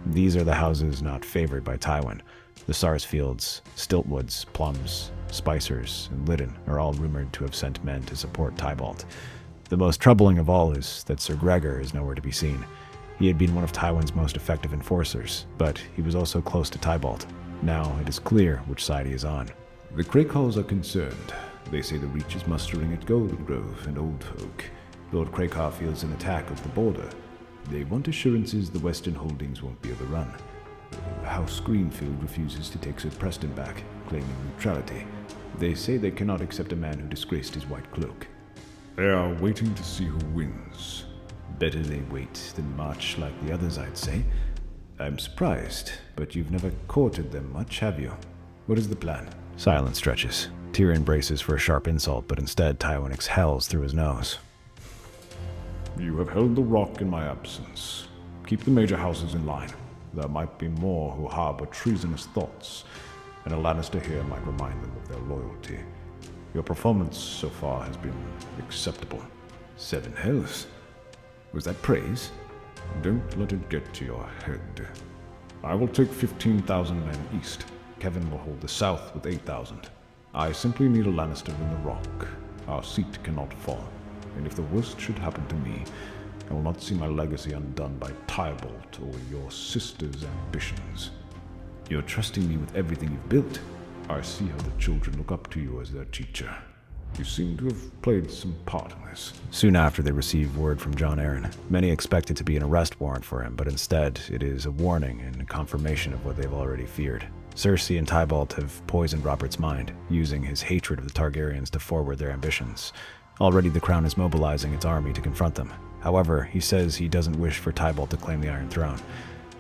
These are the houses not favored by Tywin. The Sarsfields, Stiltwoods, Plums, Spicers, and Lydon are all rumored to have sent men to support Tybalt. The most troubling of all is that Sir Gregor is nowhere to be seen. He had been one of Tywin's most effective enforcers, but he was also close to Tybalt. Now it is clear which side he is on. The Crayhalls are concerned. They say the Reach is mustering at Golden Grove and Old Oak. Lord Crayhaw feels an attack of the border. They want assurances the Western holdings won't be overrun. House Greenfield refuses to take Sir Preston back, claiming neutrality. They say they cannot accept a man who disgraced his white cloak. They are waiting to see who wins. Better they wait than march like the others, I'd say. I'm surprised, but you've never courted them much, have you? What is the plan? Silence stretches. Tyrion braces for a sharp insult, but instead Tywin exhales through his nose. You have held the rock in my absence. Keep the major houses in line. There might be more who harbor treasonous thoughts, and a Lannister here might remind them of their loyalty. Your performance so far has been acceptable. 7 hells. Was that praise? Don't let it get to your head. I will take 15,000 men east. Kevin will hold the south with 8,000. I simply need a Lannister in the rock. Our seat cannot fall, and if the worst should happen to me, I will not see my legacy undone by Tybalt or your sister's ambitions. You're trusting me with everything you've built. I see how the children look up to you as their teacher. You seem to have played some part in this. Soon after, they receive word from Jon Arryn. Many expect it to be an arrest warrant for him, but instead, it is a warning and a confirmation of what they've already feared. Cersei and Tybalt have poisoned Robert's mind, using his hatred of the Targaryens to forward their ambitions. Already the Crown is mobilizing its army to confront them. However, he says he doesn't wish for Tybalt to claim the Iron Throne.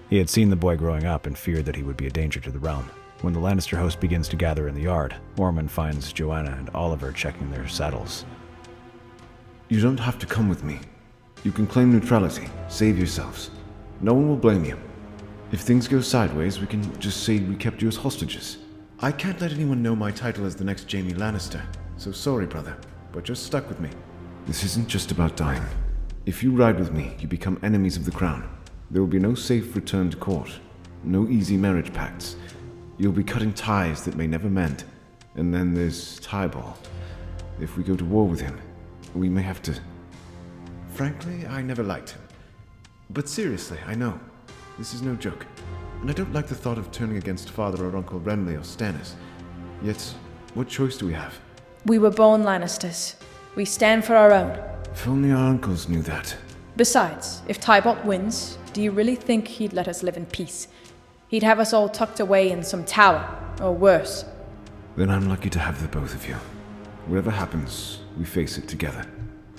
He had seen the boy growing up and feared that he would be a danger to the realm. When the Lannister host begins to gather in the yard, Ormond finds Joanna and Oliver checking their saddles. You don't have to come with me. You can claim neutrality. Save yourselves. No one will blame you. If things go sideways, we can just say we kept you as hostages. I can't let anyone know my title as the next Jaime Lannister, so sorry, brother, but you're stuck with me. This isn't just about dying. If you ride with me, you become enemies of the crown. There will be no safe return to court, no easy marriage pacts. You'll be cutting ties that may never mend. And then there's Tybalt. If we go to war with him, we may have to... Frankly, I never liked him. But seriously, I know. This is no joke. And I don't like the thought of turning against Father or Uncle Renly or Stannis. Yet, what choice do we have? We were born Lannisters. We stand for our own. If only our uncles knew that. Besides, if Tybalt wins, do you really think he'd let us live in peace? He'd have us all tucked away in some tower, or worse. Then I'm lucky to have the both of you. Whatever happens, we face it together.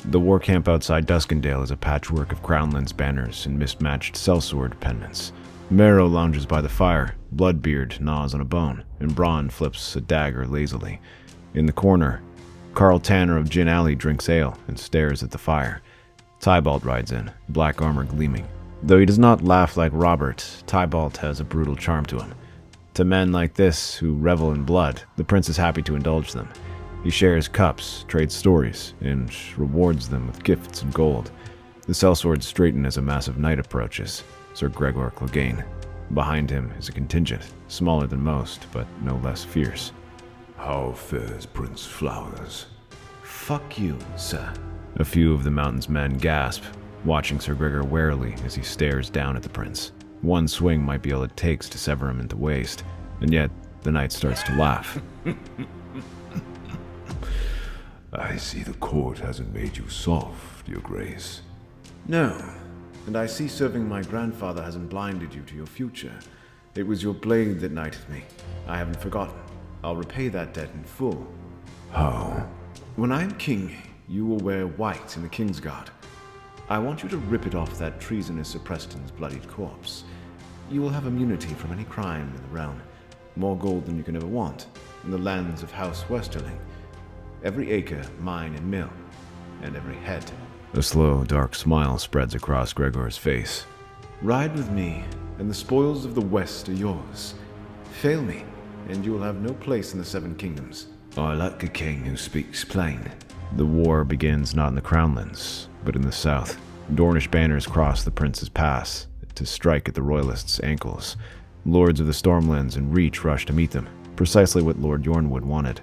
The war camp outside Duskendale is a patchwork of crownlands banners and mismatched sellsword pendants. Marrow lounges by the fire, Bloodbeard gnaws on a bone, and Bronn flips a dagger lazily. In the corner, Carl Tanner of Gin Alley drinks ale and stares at the fire. Tybalt rides in, black armor gleaming. Though he does not laugh like Robert, Tybalt has a brutal charm to him. To men like this, who revel in blood, the prince is happy to indulge them. He shares cups, trades stories, and rewards them with gifts and gold. The sellswords straighten as a massive knight approaches, Sir Gregor Clegane. Behind him is a contingent, smaller than most, but no less fierce. How fares Prince Flowers? Fuck you, sir. A few of the mountain's men gasp, watching Sir Gregor warily as he stares down at the prince. One swing might be all it takes to sever him at the waist, and yet the knight starts to laugh. I see the court hasn't made you soft, Your Grace. No, and I see serving my grandfather hasn't blinded you to your future. It was your blade that knighted me. I haven't forgotten. I'll repay that debt in full. How? When I am king, you will wear white in the Kingsguard. I want you to rip it off that treasonous Sir Preston's bloodied corpse. You will have immunity from any crime in the realm. More gold than you can ever want, in the lands of House Westerling. Every acre, mine and mill, and every head. A slow, dark smile spreads across Gregor's face. Ride with me, and the spoils of the West are yours. Fail me, and you will have no place in the Seven Kingdoms. I like a king who speaks plain. The war begins not in the Crownlands, but in the south. Dornish banners cross the Prince's Pass to strike at the Royalists' ankles. Lords of the Stormlands and Reach rush to meet them, precisely what Lord Yornwood wanted.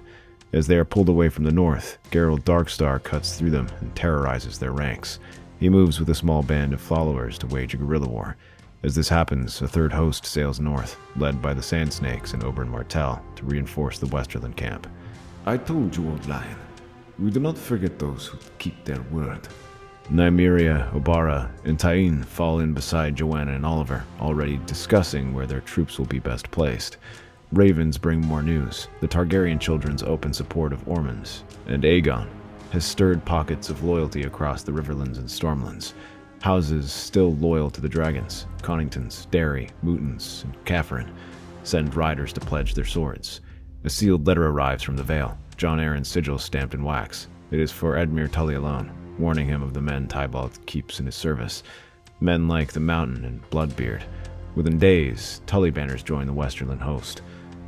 As they are pulled away from the north, Geralt Darkstar cuts through them and terrorizes their ranks. He moves with a small band of followers to wage a guerrilla war. As this happens, a third host sails north, led by the Sand Snakes and Oberyn Martell, to reinforce the Westerland camp. I told you, Old Lion. We do not forget those who keep their word. Nymeria, Obara, and Tywin fall in beside Joanna and Oliver, already discussing where their troops will be best placed. Ravens bring more news. The Targaryen children's open support of Ormond's, and Aegon, has stirred pockets of loyalty across the Riverlands and Stormlands. Houses still loyal to the dragons, Conningtons, Derry, Mootons, and Catherine, send riders to pledge their swords. A sealed letter arrives from the Vale, Jon Arryn's sigil stamped in wax. It is for Edmure Tully alone, warning him of the men Tybalt keeps in his service. Men like the Mountain and Bloodbeard. Within days, Tully banners join the Westerland host.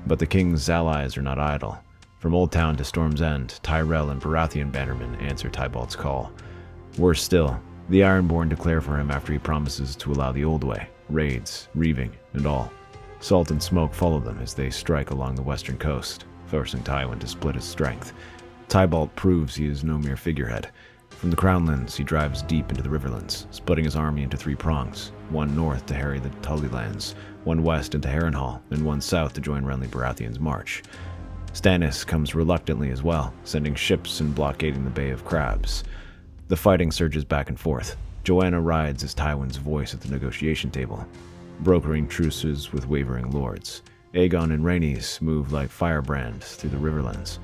But the king's allies are not idle. From Old Town to Storm's End, Tyrell and Baratheon bannermen answer Tybalt's call. Worse still, the Ironborn declare for him after he promises to allow the old way, raids, reaving, and all. Salt and smoke follow them as they strike along the western coast, forcing Tywin to split his strength. Tybalt proves he is no mere figurehead. From the Crownlands, he drives deep into the Riverlands, splitting his army into three prongs, one north to harry the Tully lands, one west into Harrenhal, and one south to join Renly Baratheon's march. Stannis comes reluctantly as well, sending ships and blockading the Bay of Crabs. The fighting surges back and forth. Joanna rides as Tywin's voice at the negotiation table, brokering truces with wavering lords. Aegon and Rhaenys move like firebrands through the Riverlands,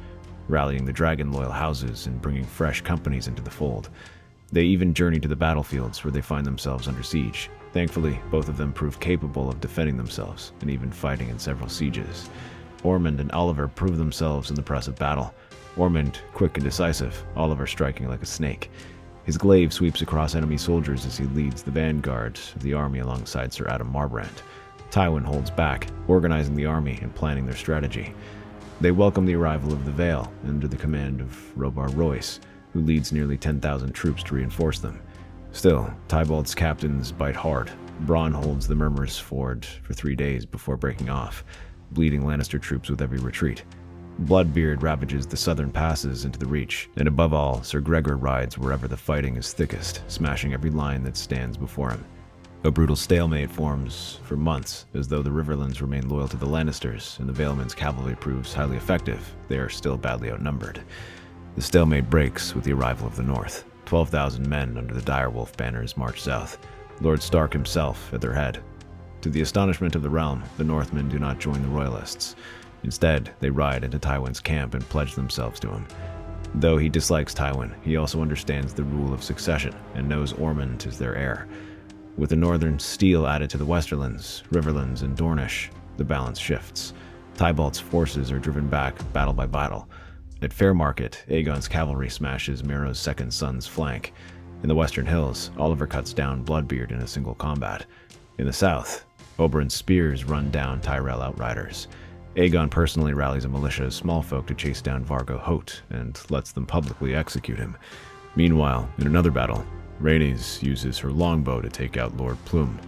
rallying the dragon-loyal houses and bringing fresh companies into the fold. They even journey to the battlefields where they find themselves under siege. Thankfully, both of them prove capable of defending themselves and even fighting in several sieges. Ormond and Oliver prove themselves in the press of battle. Ormond quick and decisive, Oliver striking like a snake. His glaive sweeps across enemy soldiers as he leads the vanguard of the army alongside Sir Adam Marbrand. Tywin holds back, organizing the army and planning their strategy. They welcome the arrival of the Vale under the command of Robar Royce, who leads nearly 10,000 troops to reinforce them. Still, Tybalt's captains bite hard. Bronn holds the Murmur's Ford for 3 days before breaking off, bleeding Lannister troops with every retreat. Bloodbeard ravages the southern passes into the Reach, and above all, Sir Gregor rides wherever the fighting is thickest, smashing every line that stands before him. A brutal stalemate forms for months, as though the Riverlands remain loyal to the Lannisters, and the Valemen's cavalry proves highly effective. They are still badly outnumbered. The stalemate breaks with the arrival of the North. 12,000 men under the Direwolf banners march south, Lord Stark himself at their head. To the astonishment of the realm, the Northmen do not join the Royalists. Instead, they ride into Tywin's camp and pledge themselves to him. Though he dislikes Tywin, he also understands the rule of succession and knows Ormond is their heir. With the northern steel added to the Westerlands, Riverlands, and Dornish, the balance shifts. Tybalt's forces are driven back battle by battle. At Fairmarket, Aegon's cavalry smashes Mero's second son's flank. In the Western Hills, Oliver cuts down Bloodbeard in a single combat. In the south, Oberyn's spears run down Tyrell outriders. Aegon personally rallies a militia of smallfolk to chase down Vargo Hoat and lets them publicly execute him. Meanwhile, in another battle, Rhaenys uses her longbow to take out Lord Plume.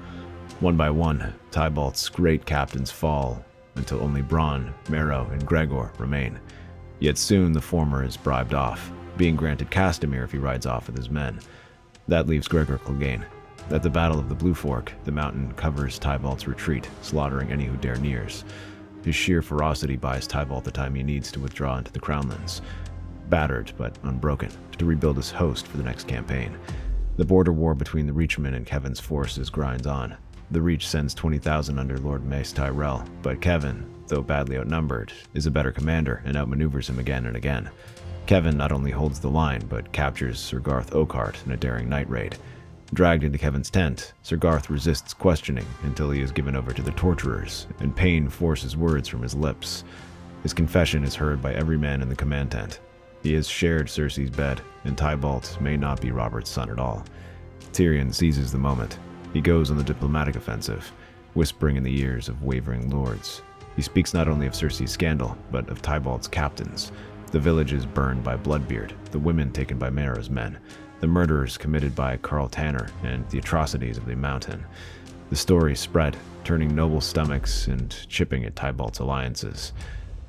One by one, Tybalt's great captains fall until only Bronn, Mero, and Gregor remain. Yet soon the former is bribed off, being granted Castamere if he rides off with his men. That leaves Gregor Clegane. At the Battle of the Blue Fork, the mountain covers Tybalt's retreat, slaughtering any who dare nears. His sheer ferocity buys Tybalt the time he needs to withdraw into the Crownlands, battered but unbroken, to rebuild his host for the next campaign. The border war between the Reachmen and Kevin's forces grinds on. The Reach sends 20,000 under Lord Mace Tyrell, but Kevin, though badly outnumbered, is a better commander and outmaneuvers him again and again. Kevin not only holds the line, but captures Sir Garth Oakheart in a daring night raid. Dragged into Kevin's tent, Sir Garth resists questioning until he is given over to the torturers, and pain forces words from his lips. His confession is heard by every man in the command tent. He has shared Cersei's bed, and Tybalt may not be Robert's son at all. Tyrion seizes the moment. He goes on the diplomatic offensive, whispering in the ears of wavering lords. He speaks not only of Cersei's scandal, but of Tybalt's captains. The villages burned by Bloodbeard, the women taken by Mero's men, the murders committed by Carl Tanner, and the atrocities of the Mountain. The story spread, turning noble stomachs and chipping at Tybalt's alliances.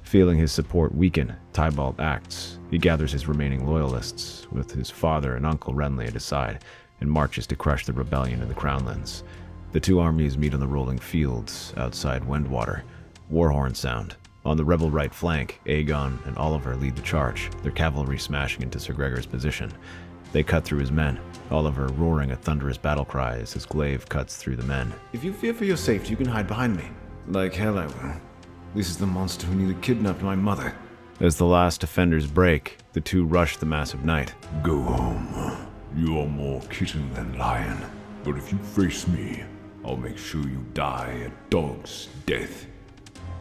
Feeling his support weaken, Tybalt acts. He gathers his remaining loyalists, with his father and uncle Renly at his side, and marches to crush the rebellion in the Crownlands. The two armies meet on the rolling fields outside Windwater. War horns sound. On the rebel right flank, Aegon and Oliver lead the charge, their cavalry smashing into Sir Gregor's position. They cut through his men, Oliver roaring a thunderous battle cry as his glaive cuts through the men. If you fear for your safety, you can hide behind me. Like hell I will. This is the monster who nearly kidnapped my mother. As the last defenders break, the two rush the massive knight. Go home. You are more kitten than lion. But if you face me, I'll make sure you die a dog's death.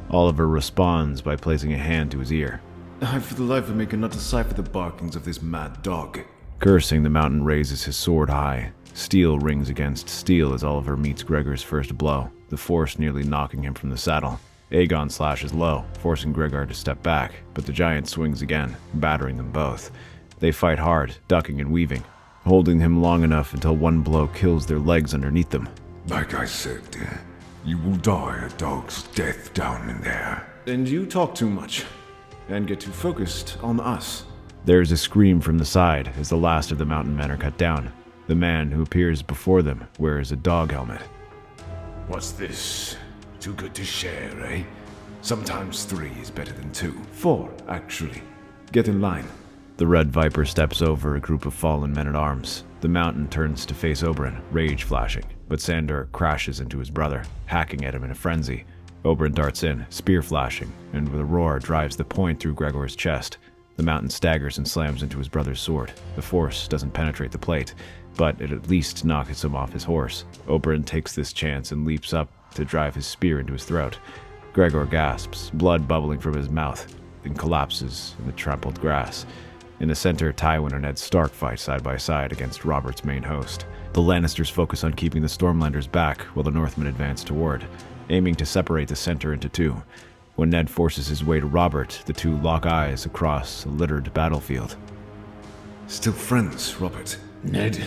Oliver responds by placing a hand to his ear. I for the life of me cannot decipher the barkings of this mad dog. Cursing, the mountain raises his sword high. Steel rings against steel as Oliver meets Gregor's first blow, the force nearly knocking him from the saddle. Aegon slashes low, forcing Gregor to step back, but the giant swings again, battering them both. They fight hard, ducking and weaving, holding him long enough until one blow kills their legs underneath them. Like I said, you will die a dog's death down in there. And you talk too much, and get too focused on us. There's a scream from the side as the last of the mountain men are cut down. The man who appears before them wears a dog helmet. What's this? Too good to share, eh? Sometimes 3 is better than 2. 4, actually. Get in line. The Red Viper steps over a group of fallen men-at-arms. The mountain turns to face Oberyn, rage flashing, but Sandor crashes into his brother, hacking at him in a frenzy. Oberyn darts in, spear flashing, and with a roar drives the point through Gregor's chest. The mountain staggers and slams into his brother's sword. The force doesn't penetrate the plate, but it at least knocks him off his horse. Oberyn takes this chance and leaps up to drive his spear into his throat. Gregor gasps, blood bubbling from his mouth, then collapses in the trampled grass. In the center, Tywin and Ned Stark fight side by side against Robert's main host. The Lannisters focus on keeping the Stormlanders back while the Northmen advance toward, aiming to separate the center into two. When Ned forces his way to Robert, the two lock eyes across a littered battlefield. Still friends, Robert? Ned,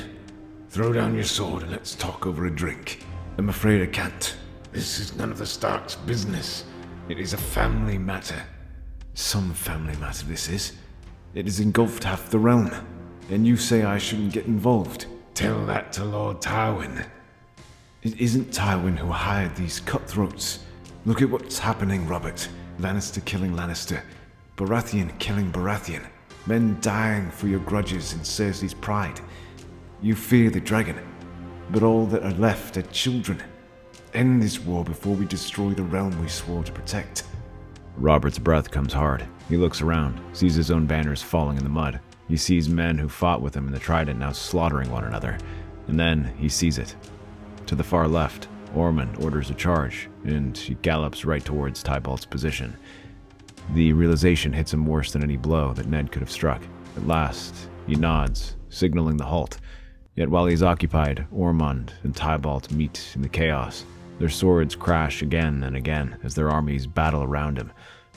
throw down your sword and let's talk over a drink. I'm afraid I can't. This is none of the Starks' business. It is a family matter. Some family matter this is. It has engulfed half the realm, and you say I shouldn't get involved. Tell that to Lord Tywin. It isn't Tywin who hired these cutthroats. Look at what's happening, Robert. Lannister killing Lannister. Baratheon killing Baratheon. Men dying for your grudges and Cersei's pride. You fear the dragon, but all that are left are children. End this war before we destroy the realm we swore to protect. Robert's breath comes hard. He looks around, sees his own banners falling in the mud. He sees men who fought with him in the Trident now slaughtering one another. And then he sees it. To the far left, Ormond orders a charge, and he gallops right towards Tybalt's position. The realization hits him worse than any blow that Ned could have struck. At last, he nods, signaling the halt. Yet while he's occupied, Ormond and Tybalt meet in the chaos. Their swords crash again and again as their armies battle around him.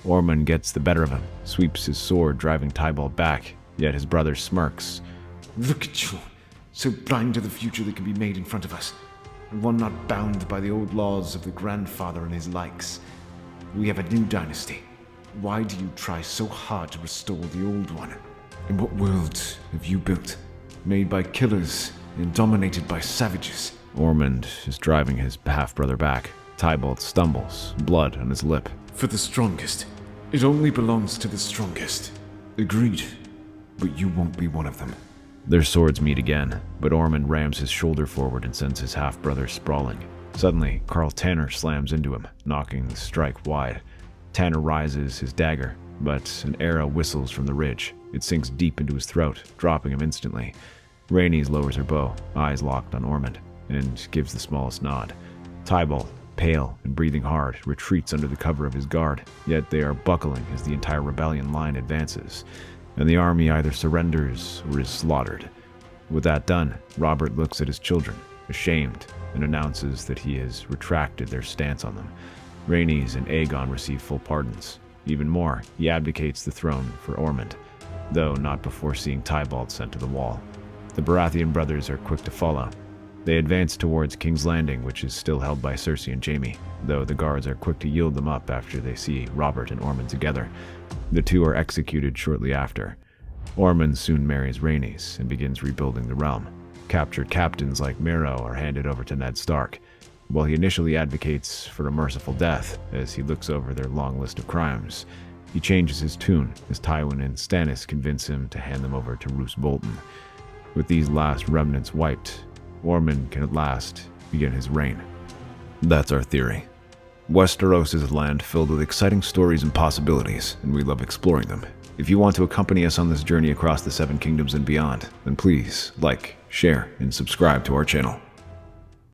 Ormond gets the better of him, sweeps his sword, driving Tybalt back, yet his brother smirks. Look at you, so blind to the future that can be made in front of us, and one not bound by the old laws of the grandfather and his likes. We have a new dynasty. Why do you try so hard to restore the old one? And what world have you built? Made by killers and dominated by savages. Ormond is driving his half-brother back. Tybalt stumbles, blood on his lip. For the strongest. It only belongs to the strongest. Agreed. But you won't be one of them. Their swords meet again, but Ormond rams his shoulder forward and sends his half-brother sprawling. Suddenly, Carl Tanner slams into him, knocking the strike wide. Tanner rises his dagger, but an arrow whistles from the ridge. It sinks deep into his throat, dropping him instantly. Rhaenys lowers her bow, eyes locked on Ormond, and gives the smallest nod. Tybalt, pale and breathing hard, retreats under the cover of his guard, yet they are buckling as the entire rebellion line advances, and the army either surrenders or is slaughtered. With that done, Robert looks at his children, ashamed, and announces that he has retracted their stance on them. Rhaenys and Aegon receive full pardons. Even more, he abdicates the throne for Ormond, though not before seeing Tybalt sent to the wall. The Baratheon brothers are quick to follow. They advance towards King's Landing, which is still held by Cersei and Jaime, though the guards are quick to yield them up after they see Robert and Ormond together. The two are executed shortly after. Ormond soon marries Rhaenys and begins rebuilding the realm. Captured captains like Miro are handed over to Ned Stark. While he initially advocates for a merciful death as he looks over their long list of crimes, he changes his tune as Tywin and Stannis convince him to hand them over to Roose Bolton. With these last remnants wiped, Ormond can at last begin his reign. That's our theory. Westeros is a land filled with exciting stories and possibilities, and we love exploring them. If you want to accompany us on this journey across the Seven Kingdoms and beyond, then please like, share, and subscribe to our channel.